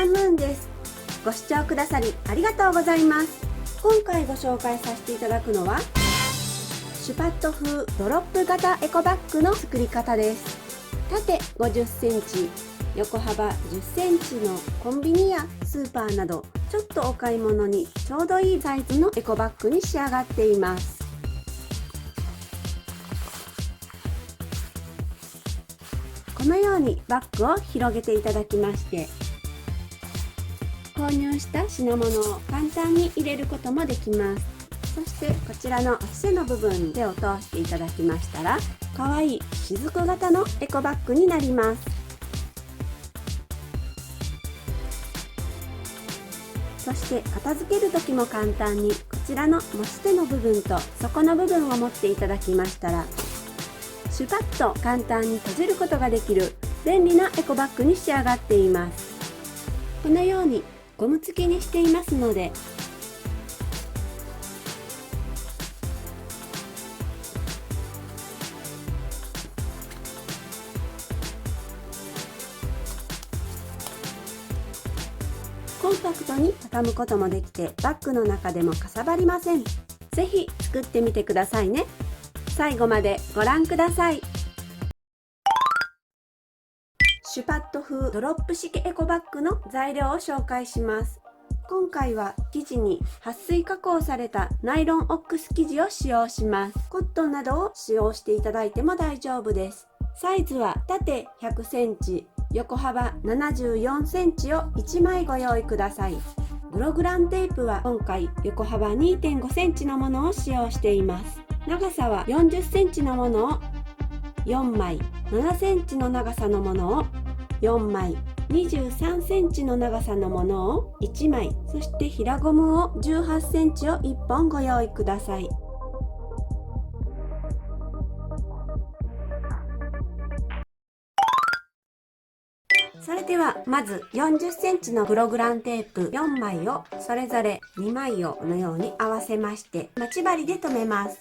ンムーンです。ご視聴くださりありがとうございます。今回ご紹介させていただくのはシュパット風ドロップ型エコバッグの作り方です。縦50センチ、横幅10センチのコンビニやスーパーなどちょっとお買い物にちょうどいいサイズのエコバッグに仕上がっています。このようにバッグを広げていただきまして、購入した品物を簡単に入れることもできます。そしてこちらの背の部分に手を通していただきましたら、かわいい雫型のエコバッグになります。そして片付ける時も簡単に、こちらの持ち手の部分と底の部分を持っていただきましたら、シュパッと簡単に閉じることができる便利なエコバッグに仕上がっています。このようにゴム付きにしていますので、コンパクトに畳むこともできて、バッグの中でもかさばりません。ぜひ作ってみてくださいね。最後までご覧ください。シュパット風ドロップ式エコバッグの材料を紹介します。今回は生地に撥水加工されたナイロンオックス生地を使用します。コットンなどを使用していただいても大丈夫です。サイズは縦100センチ、横幅74センチを1枚ご用意ください。グログランテープは今回横幅2.5センチのものを使用しています。長さは40センチのものを4枚、7センチの長さのものを4枚、23センチの長さのものを1枚、そして平ゴムを18センチを1本ご用意ください。それではまず40センチのグログランテープ4枚をそれぞれ2枚をこのように合わせまして、待ち針で留めます。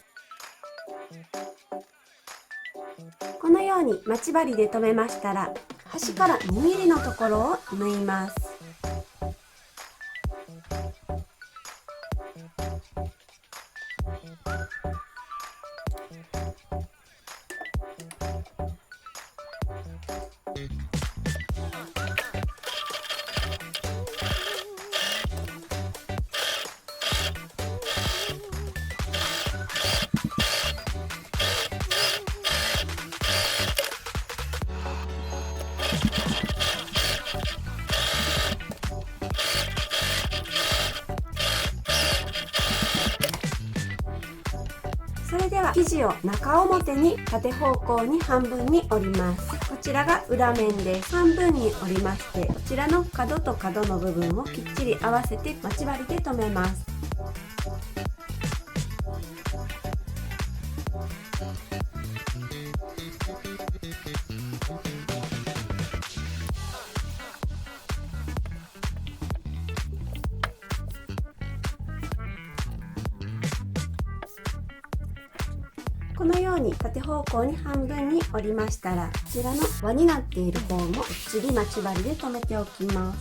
このように待ち針で留めましたら、端から 2mm のところを縫います。それでは生地を中表に縦方向に半分に折ります。こちらが裏面です。半分に折りまして、こちらの角と角の部分をきっちり合わせて待ち針で留めます。このように縦方向に半分に折りましたら、こちらの輪になっている方もきっちり待ち針で留めておきます。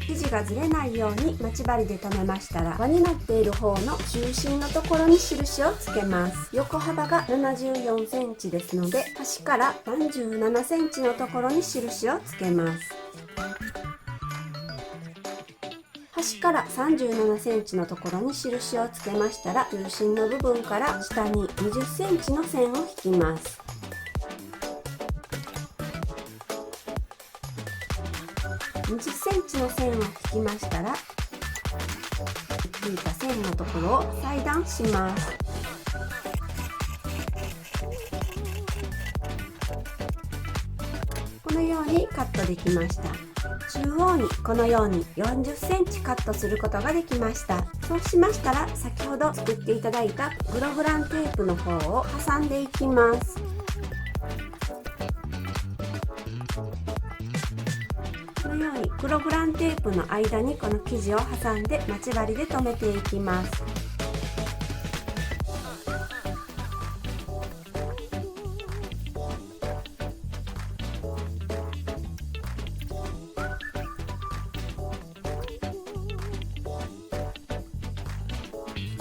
生地がずれないように待ち針で留めましたら、輪になっている方の中心のところに印をつけます。横幅が74センチですので、端から37センチのところに印をつけます。端から37センチのところに印をつけましたら、中心の部分から下に20センチの線を引きます。20センチの線を引きましたら、引いた線のところを裁断します。このようにカットできました。中央にこのように40センチカットすることができました。そうしましたら、先ほど作っていただいたグログランテープの方を挟んでいきます。このようにグログランテープの間にこの生地を挟んで待ち針で留めていきます。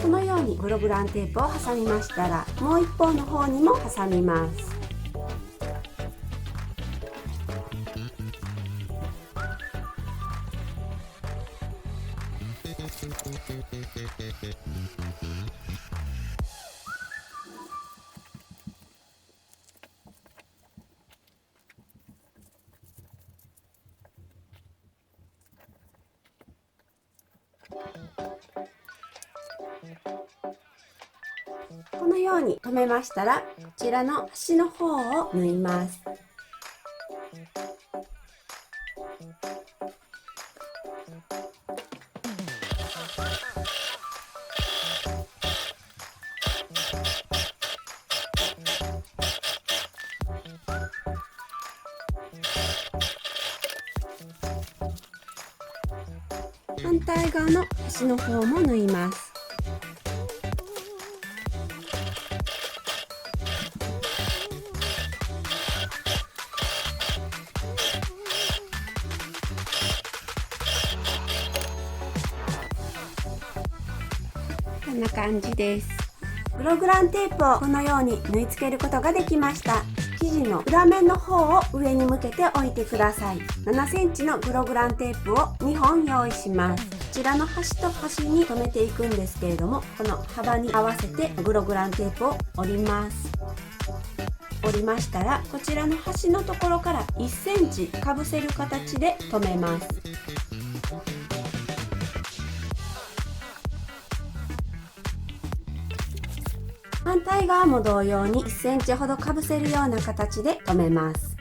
このようにグログランテープを挟みましたら、もう一方の方にも挟みます。このように留めましたら、こちらの端の方を縫います。反対側の端の方も縫います。こんな感じです。グログランテープをこのように縫い付けることができました。生地の裏面の方を上に向けて置いてください。7センチのグログランテープを2本用意します。こちらの端と端に留めていくんですけれども、この幅に合わせてグログランテープを折ります。折りましたら、こちらの端のところから1センチかぶせる形で留めます。反対側も同様に1センチほどかぶせるような形で留めます。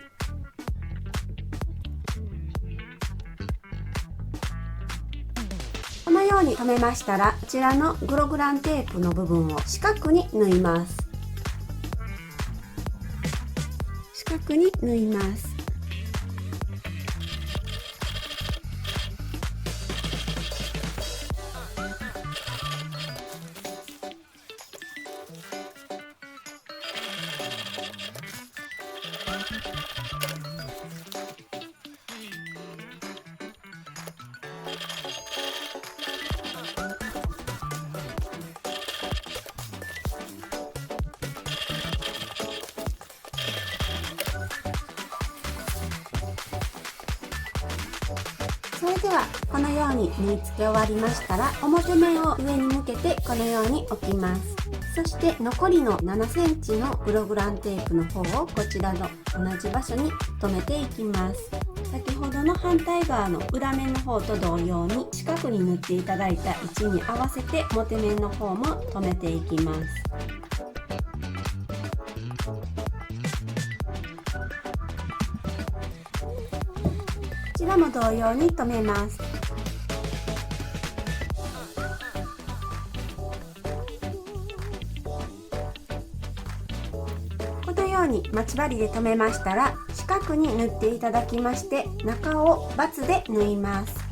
このように留めましたら、こちらのグログランテープの部分を四角に縫います。四角に縫います。それではこのように縫い付け終わりましたら、表面を上に向けてこのように置きます。そして残りの7センチのグログランテープの方をこちらの同じ場所に留めていきます。先ほどの反対側の裏面の方と同様に四角に縫っていただいた位置に合わせて表面の方も留めていきます。こちらも同様に留めます。このように待ち針で留めましたら、四角に縫っていただきまして、中をバツで縫います。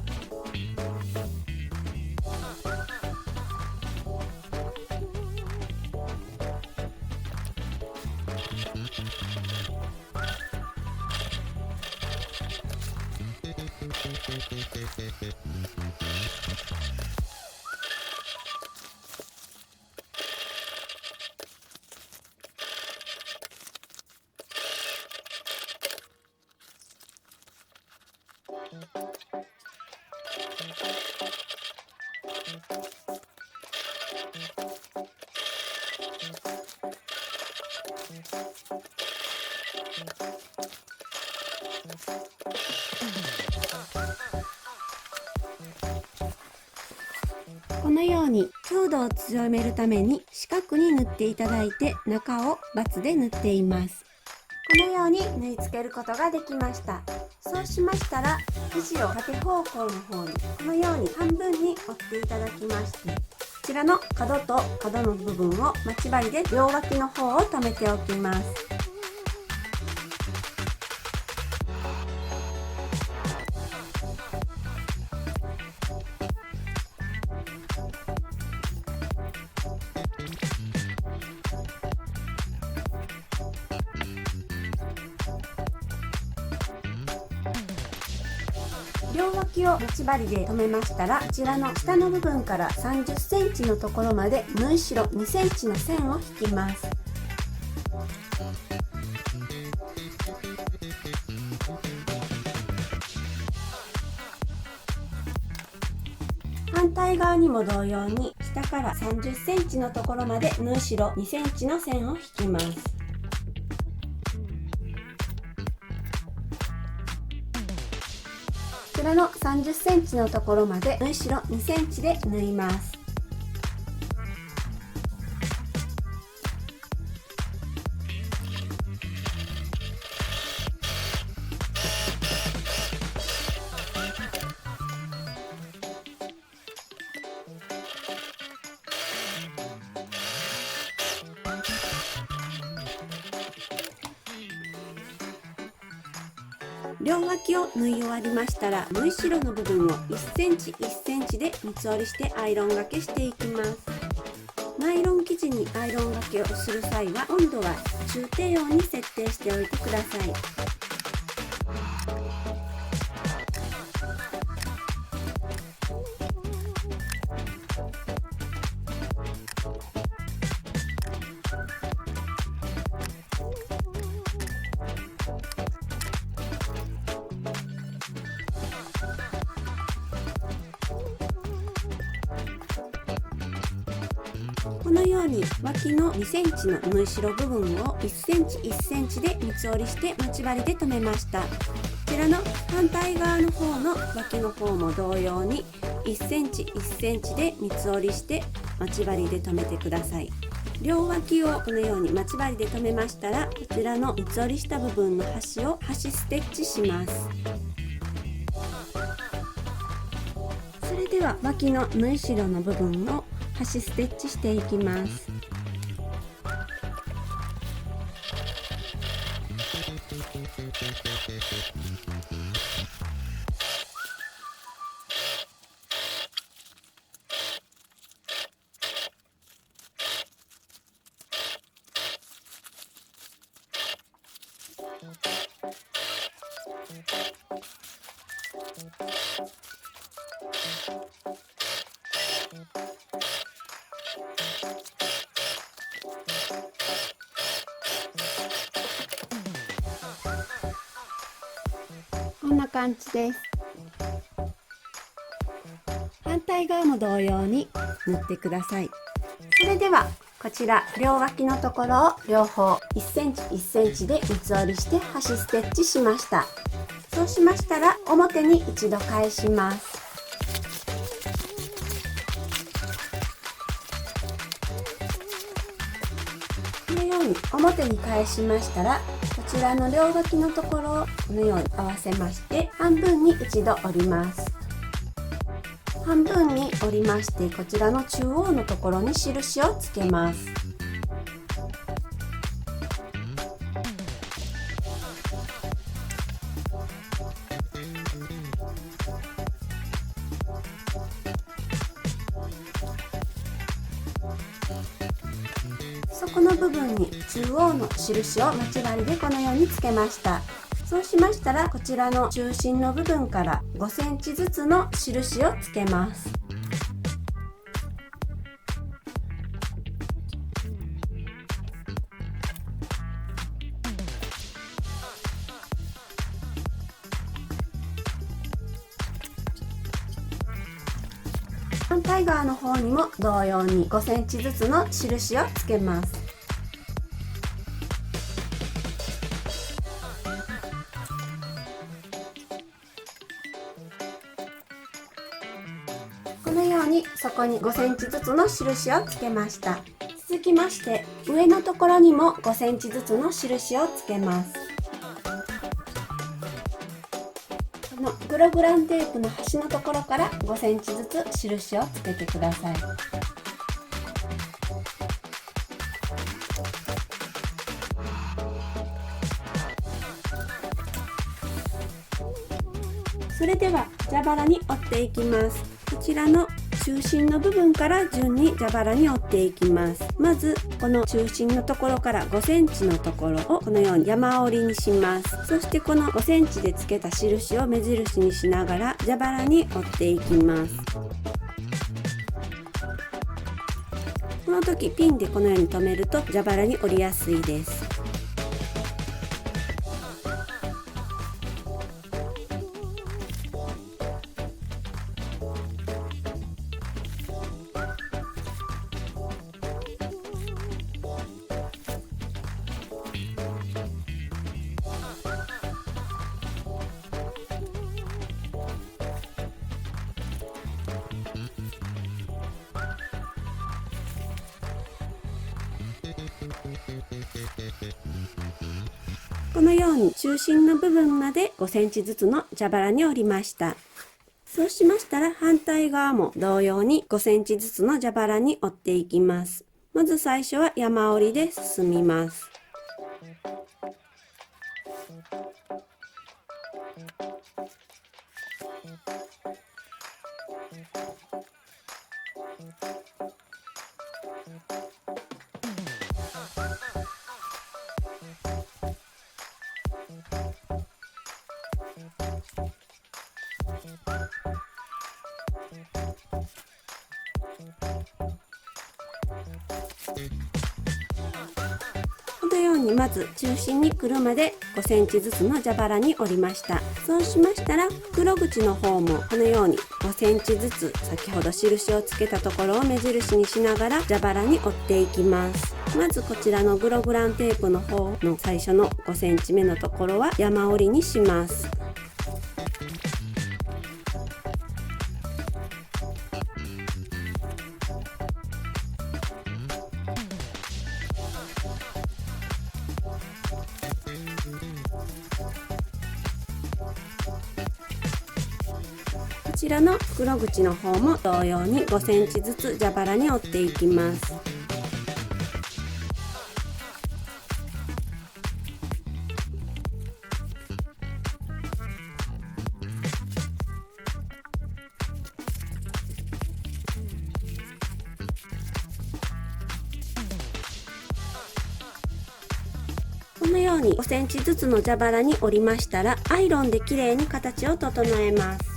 このように強度を強めるために四角に縫っていただいて、中をバツで縫っています。このように縫い付けることができました。そうしましたら、生地を縦方向の方にこのように半分に折っていただきまして、こちらの角と角の部分を待ち針で両脇の方を留めておきます。両脇を待ち針で留めましたら、こちらの下の部分から30センチのところまで縫い代2センチの線を引きます。反対側にも同様に下から30センチのところまで縫い代2センチの線を引きます。こちらの30センチのところまで縫い代2センチで縫います。両脇を縫い終わりましたら、縫い代の部分を1センチ1センチで三つ折りしてアイロンがけしていきます。ナイロン生地にアイロンがけをする際は、温度は中低温に設定しておいてください。このように脇の2センチの縫い代部分を1センチ1センチで三つ折りして待ち針で留めました。こちらの反対側の方の脇の方も同様に1センチ1センチで三つ折りして待ち針で留めてください。両脇をこのように待ち針で留めましたら、こちらの三つ折りした部分の端を端ステッチします。それでは脇の縫い代の部分を端ステッチしていきます。こんな感じです。反対側も同様に縫ってください。それではこちら両脇のところを両方1センチ1センチで三つ折りして端ステッチしました。そうしましたら表に一度返します。このように表に返しましたら、こちらの両脇のところをこのように合わせまして半分に一度折ります。半分に折りまして、こちらの中央のところに印をつけます。底の部分に中央の印を待ち針でこのようにつけました。そうしましたら、こちらの中心の部分から5センチずつの印をつけます。反対側の方にも同様に5センチずつの印をつけます。このように底に5センチずつの印をつけました。続きまして上のところにも5センチずつの印をつけます。このグログランテープの端のところから5センチずつ印をつけてください。それでは蛇腹に折っていきます。こちらの中心の部分から順に蛇腹に折っていきます。まずこの中心のところから5センチのところをこのように山折りにします。そしてこの5センチでつけた印を目印にしながら蛇腹に折っていきます。この時ピンでこのように留めると蛇腹に折りやすいです。このように中心の部分まで5センチずつの蛇腹に折りました。そうしましたら反対側も同様に5センチずつの蛇腹に折っていきます。まず最初は山折りで進みます。このようにまず中心に来るまで5センチずつの蛇腹に折りました。そうしましたら袋口の方もこのように5センチずつ先ほど印をつけたところを目印にしながら蛇腹に折っていきます。まずこちらのグログランテープの方の最初の5センチ目のところは山折りにします。こちらの袋口の方も同様に5センチずつ蛇腹に折っていきます。このように5センチずつの蛇腹に折りましたらアイロンできれいに形を整えます。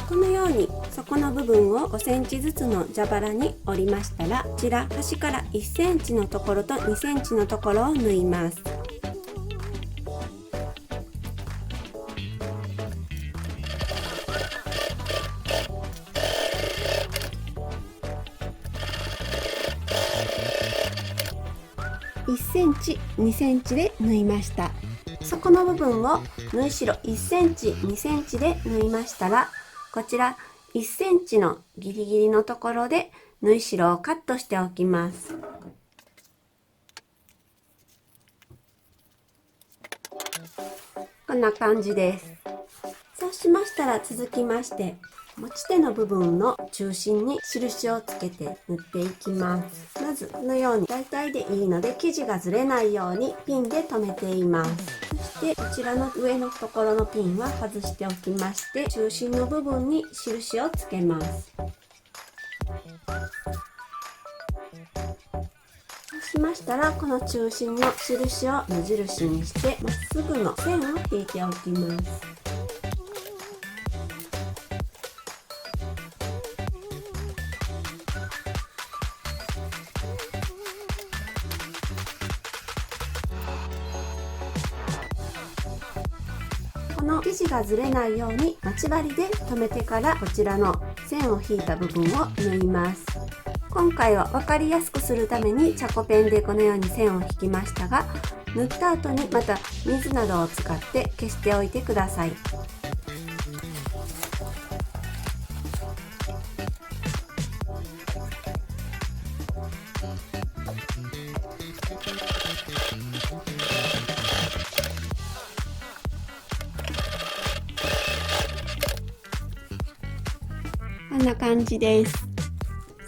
このように底の部分を5センチずつの蛇腹に折りましたら、こちら端から1センチのところと2センチのところを縫います。1センチ、2センチで縫いました。底の部分を縫い代1センチ、2センチで縫いましたら、こちら1センチのギリギリのところで縫い代をカットしておきます。こんな感じです。そうしましたら続きまして持ち手の部分の中心に印をつけて縫っていきます。まずこのように大体でいいので生地がずれないようにピンで留めています。そしてこちらの上のところのピンは外しておきまして中心の部分に印をつけます。そうしましたらこの中心の印を目印にしてまっすぐの線を引いておきます。この生地がずれないように待ち針で留めてからこちらの線を引いた部分を縫います。今回は分かりやすくするためにチャコペンでこのように線を引きましたが、縫った後にまた水などを使って消しておいてください。こんな感じです。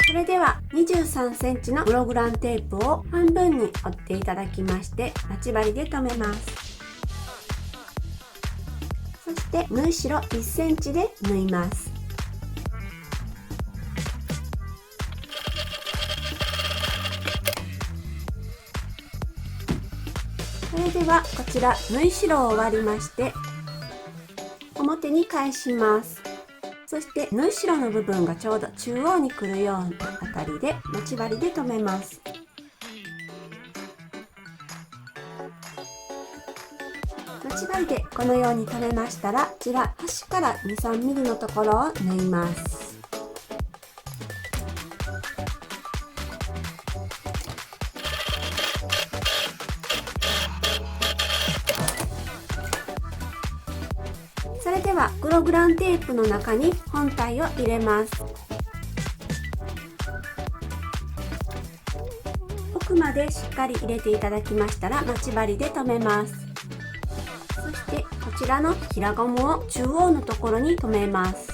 それでは23センチのグログランテープを半分に折っていただきまして待ち針で留めます。そして縫い代1センチで縫います。それではこちら縫い代を割りまして表に返します。そして縫い代の部分がちょうど中央に来るようなあたりで待ち針で留めます。待ち針でこのように留めましたら、こちら端から 2,3 ミリのところを縫います。それではグログランテープの中に本体を入れます。奥までしっかり入れていただきましたら待ち針で留めます。そしてこちらの平ゴムを中央のところに留めます。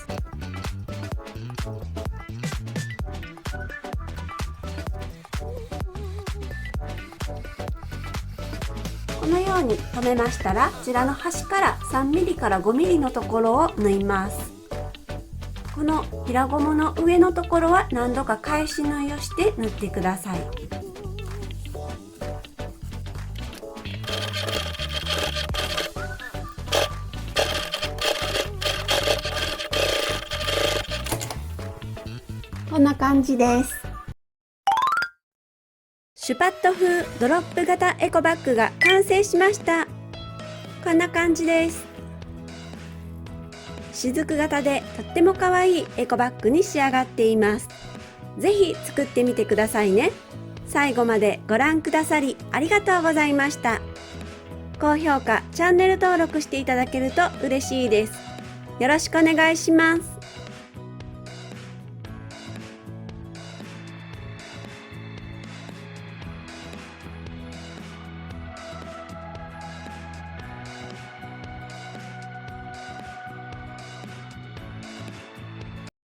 このように留めましたら、こちらの端から 3mm から 5mm のところを縫います。この平ゴムの上のところは何度か返し縫いをして縫ってください。こんな感じです。シュパット風ドロップ型エコバッグが完成しました。こんな感じです。雫型でとっても可愛いエコバッグに仕上がっています。ぜひ作ってみてくださいね。最後までご覧くださりありがとうございました。高評価、チャンネル登録していただけると嬉しいです。よろしくお願いします。